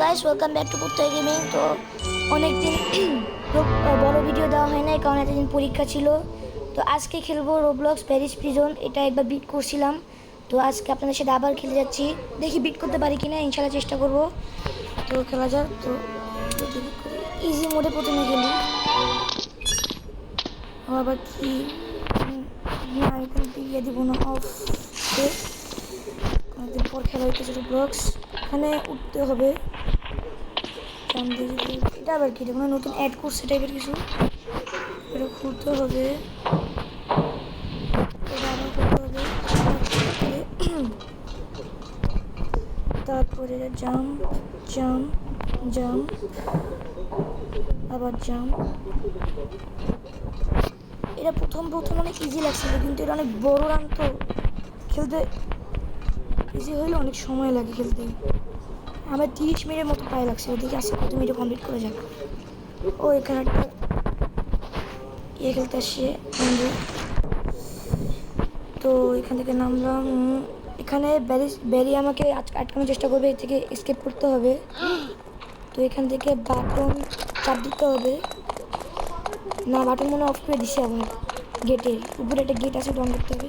Guys, welcome back to পুত্র gaming. তো অনেকদিন বড় ভিডিও দেওয়া হয় নাই, কারণ এতদিন পরীক্ষা ছিল। তো আজকে খেলবো রোবলক্স প্যারিস প্রিজন। এটা একবার বিট করছিলাম, তো আজকে আপনাদের সাথে আবার খেলে যাচ্ছি। দেখি বিট করতে পারি কিনা, ইনশাল্লাহ চেষ্টা করব। তো খেলা যাক। তো ইজি মোডে প্রথমে খেলি। আবার কি না, এখানে ইয়ে দিব না, অফ। অনেকদিন পর খেলা হইতেছে রোবলক্স। এখানে উঠতে হবে। এটা আবার কি, এটা নতুন অ্যাড করছে টাইপের কিছু। এটা খুলতে হবে, এটা আবার করতে হবে। তারপরে জাম্প জাম্প জাম্প, আবার জাম্প। এটা প্রথম অনেক ইজি লাগছিল, কিন্তু এটা অনেক বড় রান, তো খেলতে ইজি হইলে অনেক সময় লাগে খেলতে। আমার 30 মিনিটের মতো প্রায় লাগছে। ওদিকে আসছে কত মিনিটে কমপ্লিট করে যাক। ও এখানে একটা ইয়ে খেলতে আসছে বন্ধু। তো এখান থেকে নামলাম। এখানে ব্যারি আমাকে আটকানোর চেষ্টা করবে, এর থেকে স্কেপ করতে হবে। তো এখান থেকে বাটন চাপ দিতে হবে। না, বাটন মনে অফ করে দিছে। আবার গেটের উপরে একটা গেট আছে, অন করতে হবে।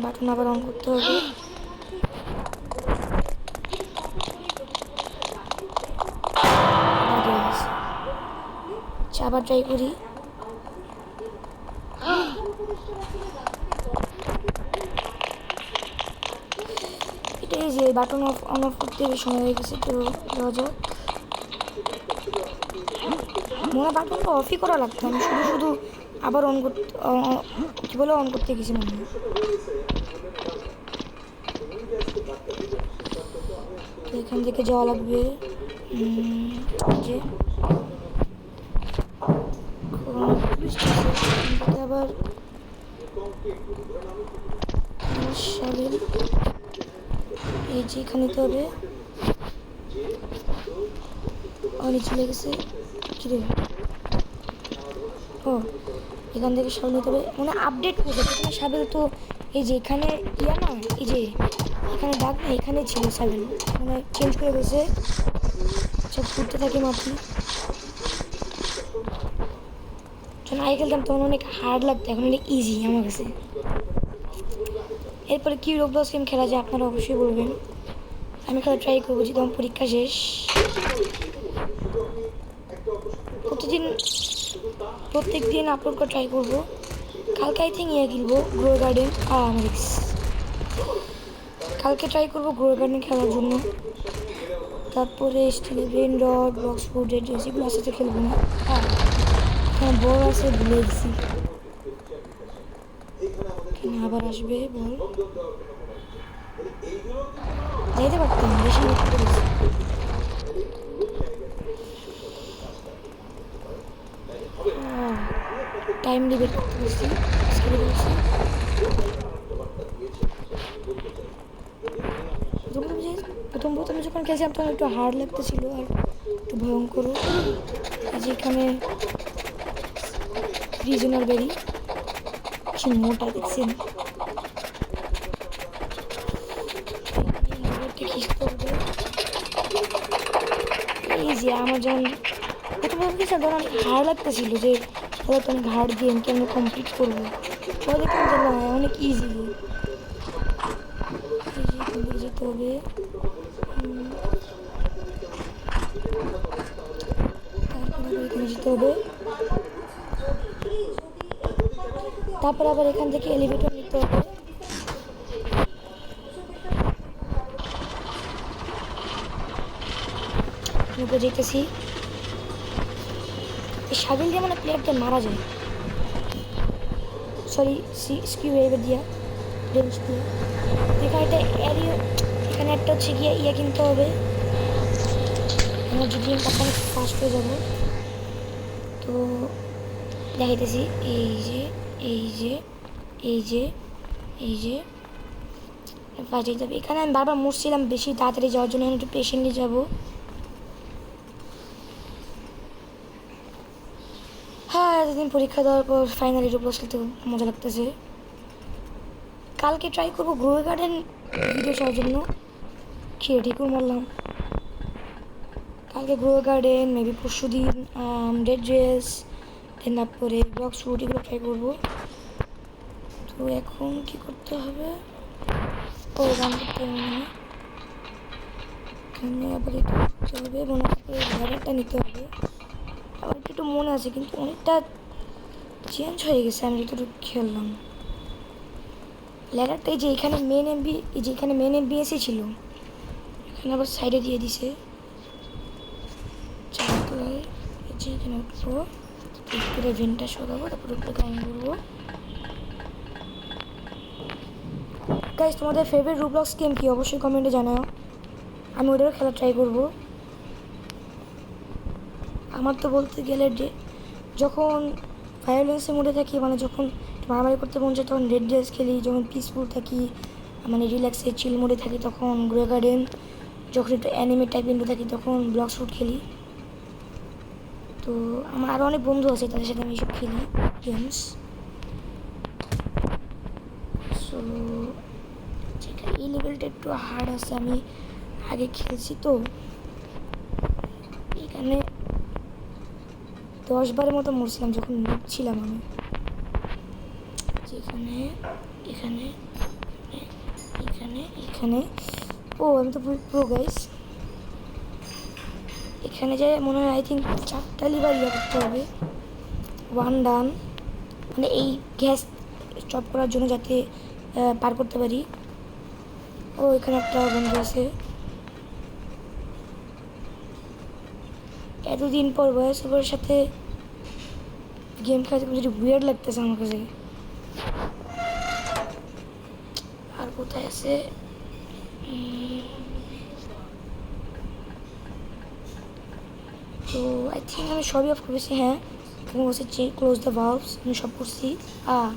বাটন আবার অন করতে হবে। আবার ট্রাই করি। এটাই যে বাটন অন অফ করতে সময় হয়ে গেছে। তো দেওয়া যাক। মনে বাটনটা অফই করা লাগতো, আমি শুধু আবার অন করতে কী বলে অন করতে গেছি মনে হয়। এখান থেকে যাওয়া লাগবে। যে আবার এই যে এখানে নিতে হবে। নিচে লেগেছে কিরে। ও এখান থেকে সব নিতে হবে, মানে আপডেট করবে প্রথমে। সাবেল তো এই যে এখানে ইয়া না, এই যে এখানে ডাক না, এখানে ছিল সাবেল, মানে চেঞ্জ করে গেছে। সব ঘুরতে থাকে মাটি। যখন আগে খেলতাম তখন অনেক হার্ড লাগতো, এখন অনেক ইজি আমার কাছে। এরপরে কি রোবলক্স গেম খেলা যায় আপনারা অবশ্যই বলবেন, আমি খেলা ট্রাই করবো যদি আমার পরীক্ষা শেষ। প্রত্যেক দিন আপলোড করে ট্রাই করবো। কালকে আই থিঙ্ক ইয়ে খেলবো গ্রো গার্ডেন। কালকে ট্রাই করবো গ্রো গার্ডেন খেলার জন্য। তারপরে স্টিলের ব্রেন ডট বক্স ফুডের যেগুলো আছে খেলবো না। হ্যাঁ বল আছে, ভুলে গেছি। আবার আসবে বল, যাইতে পারতাম বেশি। টাইম লিমিট করতে পারছি। প্রথম যখন খেলছিলাম তখন একটু হার্ড লাগতেছিল আর একটু ভয়ঙ্কর। যেখানে প্রিজনার বেরি কি মোটা দেখছেন। এই যে আমার যখন প্রথম খেলছিলাম তখন অনেক হার্ড লাগতেছিল, যে হয়তো অনেক হার্ড গেম কেমন কমপ্লিট করবো। পরে দেখলাম যে না, অনেক ইজি। যেতে হবে। এখানে যেতে হবে। তারপর আবার এখান থেকে এলিভেটর নিতে হবে। যেতেছি। এই সাবিল দিয়ে মানে প্লেয়ারদের মারা যায়। সরি, স্কিউ এবার দিয়া রেঞ্জ দিয়ে। এখানে একটা এরিয়া, এখানে একটা হচ্ছে গিয়ে ইয়ে কিনতে হবে। এনার্জি ড্রিঙ্ক অনেক ফাস্ট হয়ে যাবো। তো দেখাইতেছি। এই যে এই যে এই যে এই যে বাজে যাবে। এখানে আমি বারবার মরছিলাম, বেশি তাড়াতাড়ি যাওয়ার জন্য একটু পেশেন্টলি যাবো। হ্যাঁ, এতদিন পরীক্ষা দেওয়ার পর ফাইনালি রোবলক্স খেলতে মজা লাগতেছে। কালকে ট্রাই করবো গ্রো গার্ডেন ভিডিও ছাড়ার জন্য। খেয়ে ঠিকও মারলাম। কালকে গ্রো গার্ডেন, মেবি পরশু দিন রেড ড্রেস, দেন তারপরে ব্লক শুট, এগুলো ট্রাই করবো। তো এখন কি করতে হবে? ও রান করতে হবে মানে এখানে আবার এটা করতে হবে, মনে করে ঘাড়াটা নিতে হবে। আমার একটু মনে আছে কিন্তু অনেকটা চেঞ্জ হয়ে গেছে আমি যতটুকু খেললাম। ল্যাডারটা এই যে এখানে মেন এমবি, এই যে এখানে মেন এমবিএসই ছিল, এখানে আবার সাইডে দিয়ে দিছে। এই যে এখানে উঠবো, উপরে ভেন্টটা সরাবো, তারপরে উপরে ক্লাইম করবো। গাইস, তোমাদের ফেভারিট রুবলক্স গেম কি অবশ্যই কমেন্টে জানাও, আমি ওটারও খেলা ট্রাই করবো। আমার তো বলতে গেলে যখন ভায়োলেন্সের মোডে থাকি, মানে যখন মারামারি করতে মন চায় তখন রেড ড্রেস খেলি, যখন পিসফুল থাকি মানে রিল্যাক্সে চিল মোডে থাকি তখন গ্রো গার্ডেন, যখন একটু অ্যানিমে টাইপ ইন্ডো থাকি তখন ব্লক শুট খেলি। তো আমার আরও অনেক বন্ধু আছে, তাদের সাথে আমি এইসব খেলি গেমস। সো যেখানে এই লেভেলটা একটু হার্ড আছে, আমি আগে খেলছি তো এখানে 10 বারের মতো মরছিলাম যখন ছিলাম আমি। যেখানে এখানে এখানে এখানে ও আমি তো প্রো গাইস। এখানে যে মনে হয় আই থিঙ্ক 4টা লিভার ইয়ে করতে হবে, 1 ডান, মানে এই গ্যাস স্টপ করার জন্য যাতে পার করতে পারি। ও এখানে একটা বন্ধু আছে, এতদিন পর বয়স ওর সাথে গেম খেলতে যেটা উইয়ার্ড লাগতেছে আমার কাছে। আর কোথায় আছে? তো আই থিঙ্ক আমি সবই অফ করেছি। হ্যাঁ, এখানে বলছি ক্লোজ দ্য ভালভস, আমি সব করছি। হ্যাঁ,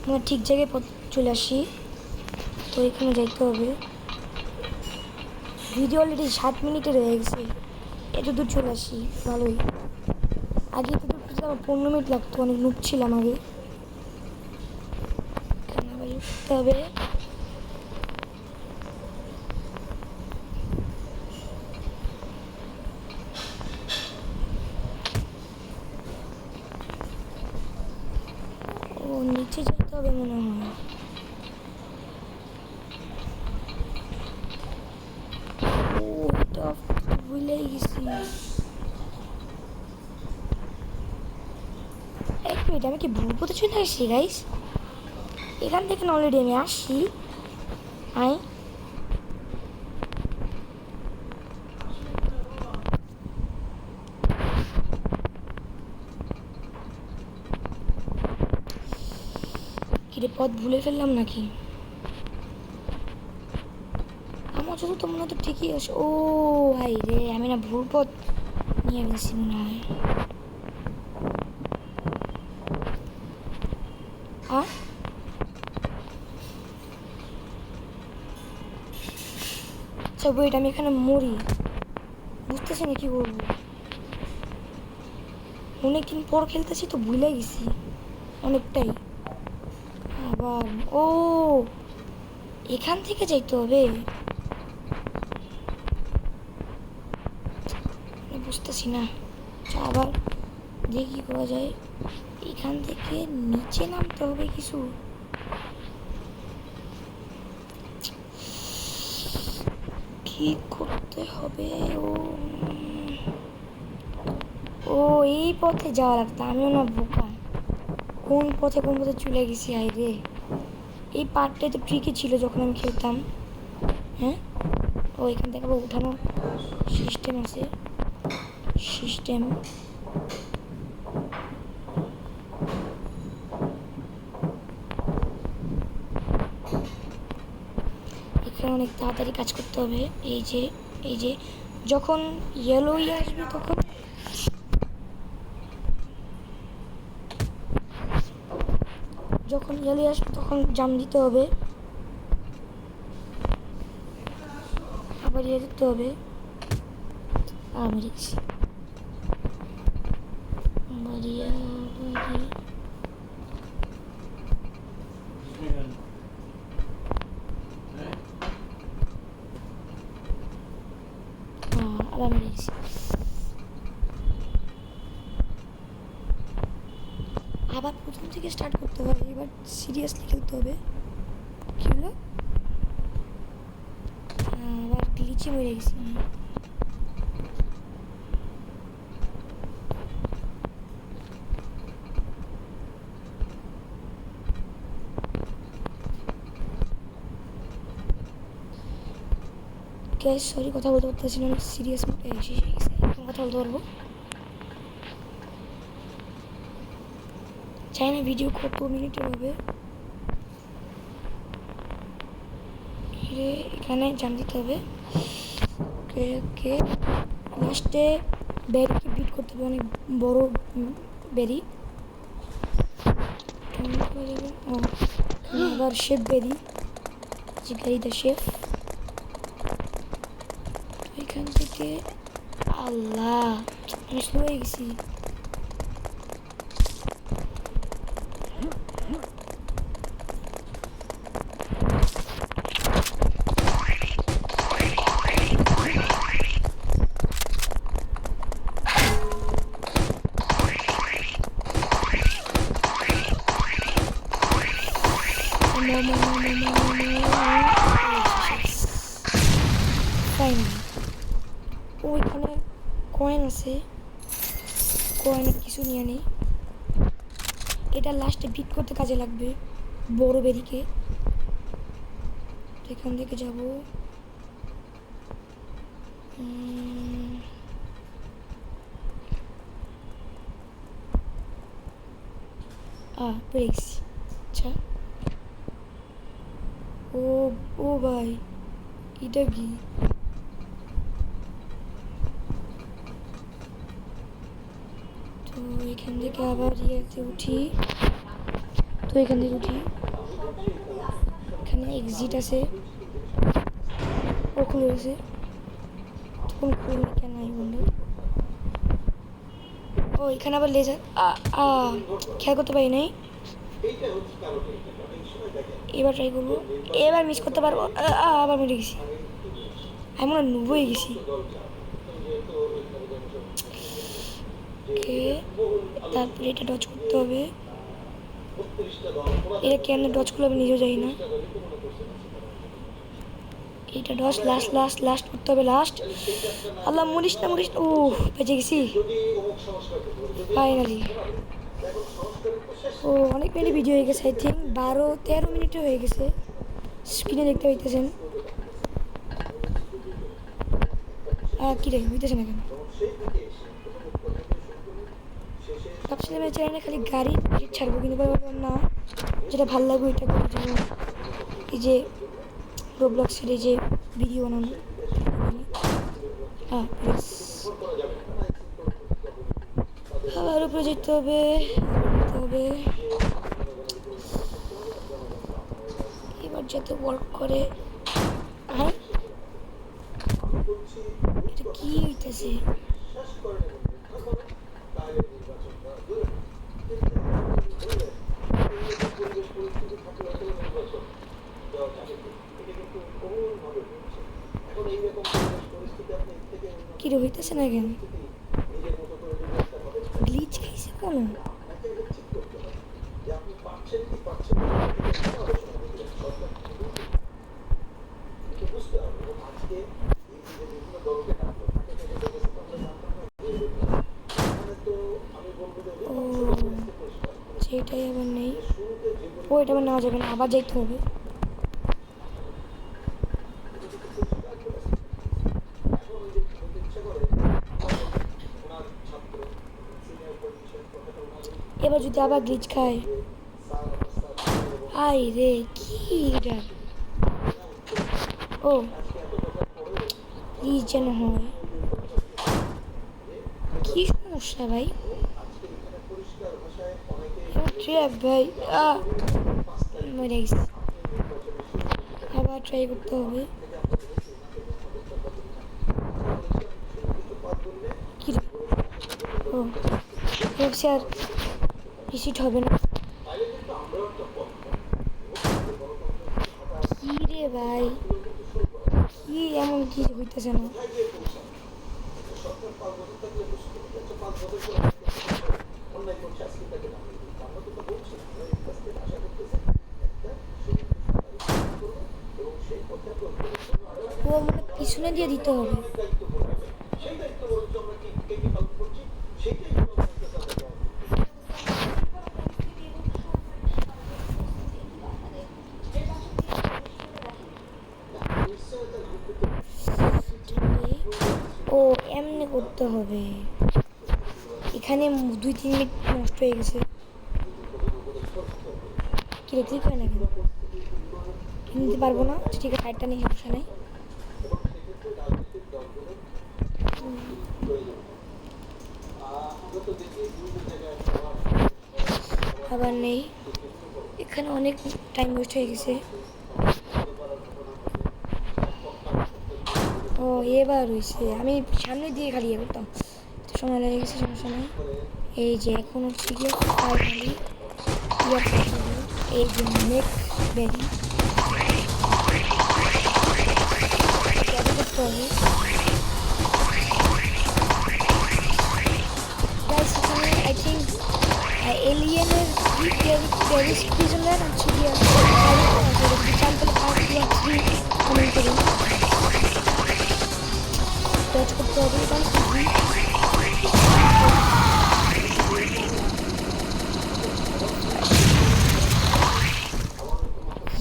আমরা ঠিক জায়গায় চলে আসি। তো এখানে যাইতে হবে। ভিডিও অলরেডি 7 মিনিটের হয়ে গেছে, এত দূর চলে আসি ভালোই। আগে এত দূর পর্যন্ত আমার 15 মিনিট লাগতো, অনেক নুব ছিলাম আগে। এখানে আবার উঠতে হবে। ও নিচে যেতে হবে মনে হয়। ও এটা ভুলেই গেছি। এক মিনিট, আমি কি ভুল পথে চলে আসছি গাইস? এখান থেকে অলরেডি আমি আসছি। কিরে, পথ ভুলে ফেললাম নাকি? আমার যত তো মনে হয় তো ঠিকই আছে। ও ভাই রে, আমি না ভুল পথ নিয়ে গেছি মনে হয়। আচ্ছা ওয়েট, আমি এখানে মরি, বুঝতেছি না কি করবো। অনেকদিন পর খেলতেছি তো ভুলে গেছি অনেকটাই। আবার ও এখান থেকে যাইতে হবে, বুঝতেছি না। আবার দেখি কি করা যায়। এখান থেকে নিচে নামতে হবে কিছু। কি করতে হবে? ও এই পথে যাওয়া লাগতো, আমিও না বোকা, কোন পথে চলে গেছি। হাই রে, এই পার্টটাই তো ট্রিকি ছিল যখন আমি খেলতাম। হ্যাঁ, ও এখান থেকে আবার উঠানো সিস্টেম আছে। এখানে অনেক তাড়াতাড়ি কাজ করতে হবে। এই যে যখন ইয়েলো আসবে তখন জাম দিতে হবে, আবার ইয়ে দিতে হবে। আমি দেখছি আবার প্রথম থেকে স্টার্ট করতে হয়, এবার সিরিয়াসলি খেলতে হবে। কি হলো? আবার গ্লিচে মরে গেছি। গ্যাস সরি, কথা বলতে পারতেছি না, সিরিয়াস কথা বলতে পারবো। চাই না ভিডিও কত মিনিটের হবে। এখানে জান দিতে হবে। ওকে ওকে, লাস্টে ব্যারিকে বিট করতে হবে, অনেক বড় ব্যারি। আবার শেফ ব্যারি, জিগারিদা শেফ। এখান থেকে আল্লাহ আমি স্লো হয়ে গেছি। ওইখানে কয়েন আছে, কয়েনের কিছু নিয়ে নেই। এটা লাস্টে বিট করতে কাজে লাগবে বড় বেরিকে। এখান থেকে যাব, পেরে গেছি। আচ্ছা ও ও ভাই, এটা কি? তো এখান থেকে আবার ইয়েতে উঠি, তো এখান থেকে উঠি, এখানে এক্সিট আছে, ও খুলে গেছে। তখন খুলে কেন নাই বন্ধু? ও এখানে আবার লেজার, খেয়াল করতে পারি নাই। এবার ট্রাই করবো, এবার মিস করতে পারবো। আবার মরে গেছি, আমি মনে হয় নুব হয়ে গেছি। তারপরে এটা ডচ করতে হবে। এটা কেন ডচ করলে আমি নিজেও যাই না। এটা ডচ লাস্ট লাস্ট লাস্ট করতে হবে, লাস্ট। আল্লাহ মরিস না মরিস, ও বেঁচে গেছি ফাইনালি। ও অনেক মিনিট ভিডিও হয়ে গেছে, আই থিঙ্ক 12-13 মিনিটে হয়ে গেছে, স্ক্রিনে দেখতে পাইতেছেন। কি রে হইতেছে না কেন? ভাবছিলাম এই চ্যানেলে খালি গাড়ি ছাড়বো, কিন্তু ভাবলাম না, যেটা ভালো লাগবে ওইটা করি। যেমন এই যে রোবলক্সের এই যে ভিডিও বানানো। আবার উপরে যেতে হবে, এবার যাতে ওয়ার্ক করে। এটা কি হইতেছে? কি রে হইতেছে না কেন? গ্লিচ খাইছে কোনো? ও সেটাই আবার নেই, ওইটা আবার নেওয়া যাবে না, আবার যাইতে হবে। এবার যদি আবার গ্লিচ খায়, আই রে কি এটা? ও গ্লিচ যেন হয়, কি সমস্যা ভাই? ভাই মরে গেছি, আবার ট্রাই করতে হবে। কি রে? ও ভাবছি আর রিসিট হবে না। কি রে ভাই, কি এমন কি হইতেছে না? পিছনে দিয়ে দিতে হবে। ও এমনি করতে হবে। এখানে 2-3 মিনিট নষ্ট হয়ে গেছে। কি রে ক্লিক হয় না কেন? নিতে পারবো না, ঠিক আছে সাইডটা নিয়ে সমস্যা নেই। আবার নেই, এখানে অনেক টাইম ওয়েস্ট হয়ে গেছে। ও এবার হয়েছে, আমি সামনে দিয়ে খালি ইয়ে করতাম, সময় লেগে গেছে, সমস্যা নেই। এই যে এখন হচ্ছে গিয়ে ফাইনালি এই যে নেক বেরি করতে হবে। গাইস এখানে আই থিঙ্ক এলিয়েনের প্যারিস প্রিজনের হচ্ছে গিয়ে চাম্পল পার্ট 2 আর 3 কমেন্ট করুন। টচ করতে হবে কারণ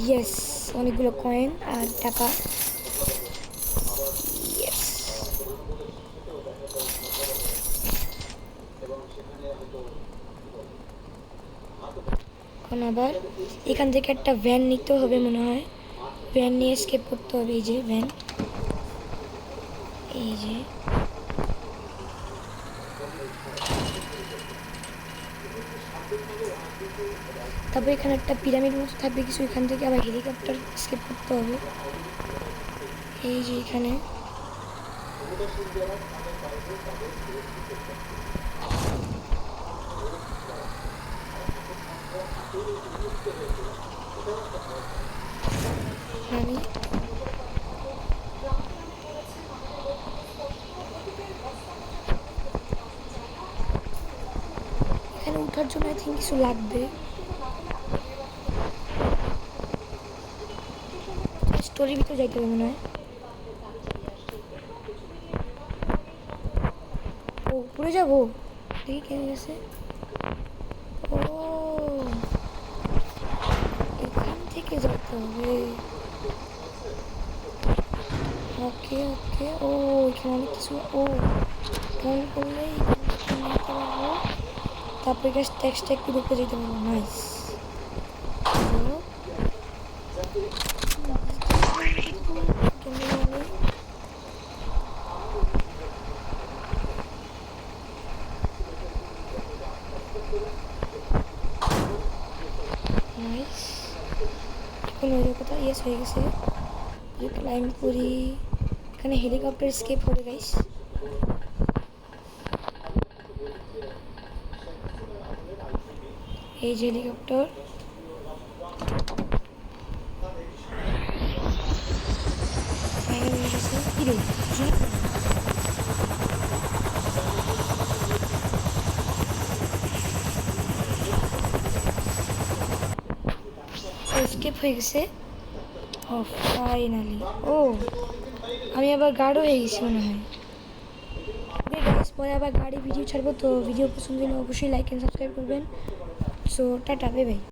ইয়েস অনেকগুলো কয়েন আর টাকা। ইয়েস এখন আবার এখান থেকে একটা ভ্যান নিতে হবে মনে হয়, ভ্যান নিয়ে স্কেপ করতে হবে। এই যে ভ্যান, এই যে তারপর এখানে একটা পিরামিড মতো থাকবে কিছু, এখান থেকে আবার হেলিকপ্টার স্কেপ করতে হবে। এই যে এখানে আমি এখানে ওঠার জন্য আই থিঙ্ক কিছু লাগবে। স্টোরির ভিতরে যাইতে হবে মনে হয়। ও উপরে যাবো, দেখি কে গেছে। ও এখান থেকে যেতে হবে। ওকে ওকে, ও এখানে অনেক কিছু, ও ফোন করলে নিতে পারবো। তারপরে গ্যাস ট্যাক্সটা একটু ঢুকে যেতে পারবো। Nice, nice. এখন ওই কথা ইয়েস হয়ে গেছে। ক্লাইম করি, এখানে হেলিকপ্টার স্কেপ হবে গাইস। এই যে হেলিকপ্টার, ফাইনাল হয়ে গেছে। কি রে স্কেপ হয়ে গেছে। ও ফাইনালি, ও আমি আবার গার্ডও হয়ে গেছি মনে হয়। ওকে গাইস, পরে আবার গাড়ি ভিডিও ছাড়বো, তো ভিডিও পছন্দ হলে অবশ্যই লাইক এন্ড সাবস্ক্রাইব করবেন। So tata, bye bye.